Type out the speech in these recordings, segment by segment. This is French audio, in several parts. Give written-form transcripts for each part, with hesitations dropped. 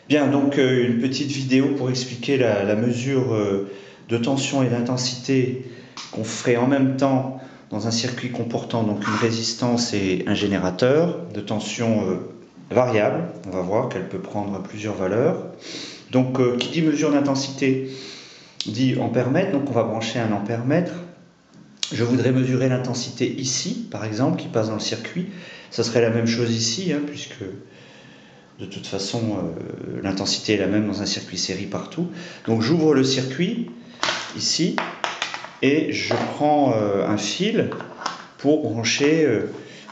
Bien, donc une petite vidéo pour expliquer la mesure de tension et d'intensité qu'on ferait en même temps dans un circuit comportant donc une résistance et un générateur de tension variable. On va voir qu'elle peut prendre plusieurs valeurs. Donc qui dit mesure d'intensité dit ampère-mètre, donc on va brancher un ampère-mètre. Je voudrais mesurer l'intensité ici, par exemple, qui passe dans le circuit. Ça serait la même chose ici, puisque de toute façon, l'intensité est la même dans un circuit série partout. Donc j'ouvre le circuit, ici, et je prends un fil pour brancher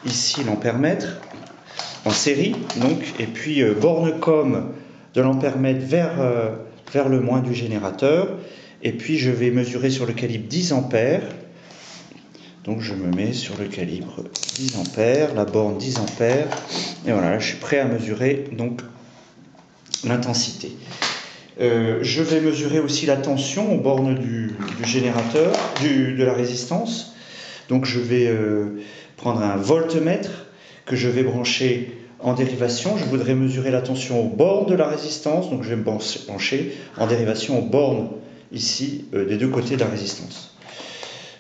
ici l'ampère-mètre en série, donc, et puis borne com de l'ampère-mètre vers le moins du générateur, et puis je vais mesurer sur le calibre 10 ampères. Donc je me mets sur le calibre 10 ampères, la borne 10 ampères, et voilà, là, je suis prêt à mesurer donc l'intensité. Je vais mesurer aussi la tension aux bornes du générateur, de la résistance. Donc je vais prendre un voltmètre que je vais brancher en dérivation. Je voudrais mesurer la tension aux bornes de la résistance, donc je vais me brancher en dérivation aux bornes ici des deux côtés de la résistance.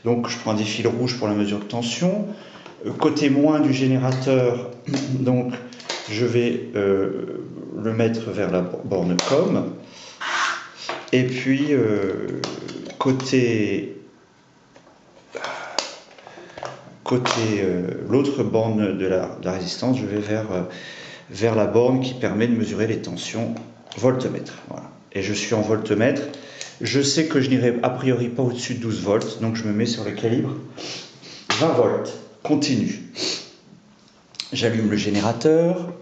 Donc je prends des fils rouges pour la mesure de tension. Côté moins du générateur, donc je vais le mettre vers la borne com. Et puis côté l'autre borne de la résistance, je vais vers la borne qui permet de mesurer les tensions voltmètre. Voilà. Et je suis en voltmètre. Je sais que je n'irai a priori pas au-dessus de 12 volts, donc je me mets sur le calibre 20 volts, continu. J'allume le générateur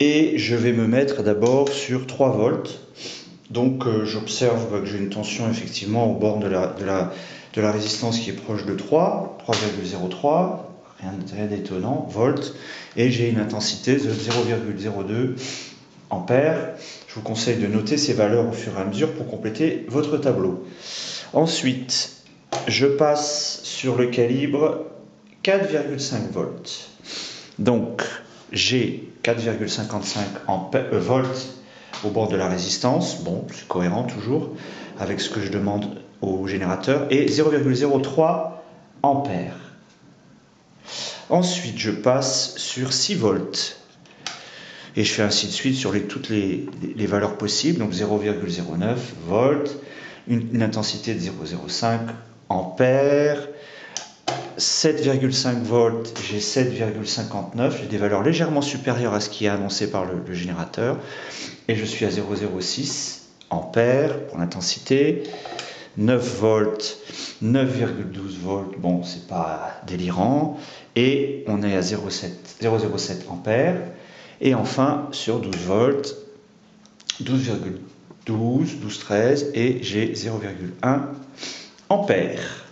et je vais me mettre d'abord sur 3 volts. Donc j'observe que j'ai une tension effectivement au bord de la résistance qui est proche de 3,03, rien d'étonnant, volts, et j'ai une intensité de 0,02 ampères. Je vous conseille de noter ces valeurs au fur et à mesure pour compléter votre tableau. Ensuite, je passe sur le calibre 4,5 volts. Donc, j'ai 4,55 volts au bord de la résistance. Bon, c'est cohérent toujours avec ce que je demande au générateur. Et 0,03 ampères. Ensuite, je passe sur 6 volts. Et je fais ainsi de suite sur toutes les valeurs possibles. Donc 0,09 volts, une intensité de 0,05 ampères, 7,5 volts, j'ai 7,59, j'ai des valeurs légèrement supérieures à ce qui est annoncé par le générateur. Et je suis à 0,06 ampères pour l'intensité, 9 volts, 9,12 volts, bon, c'est pas délirant. Et on est à 0,07 ampères. Et enfin, sur 12 volts, 12,12, 12,13 et j'ai 0,1 ampères.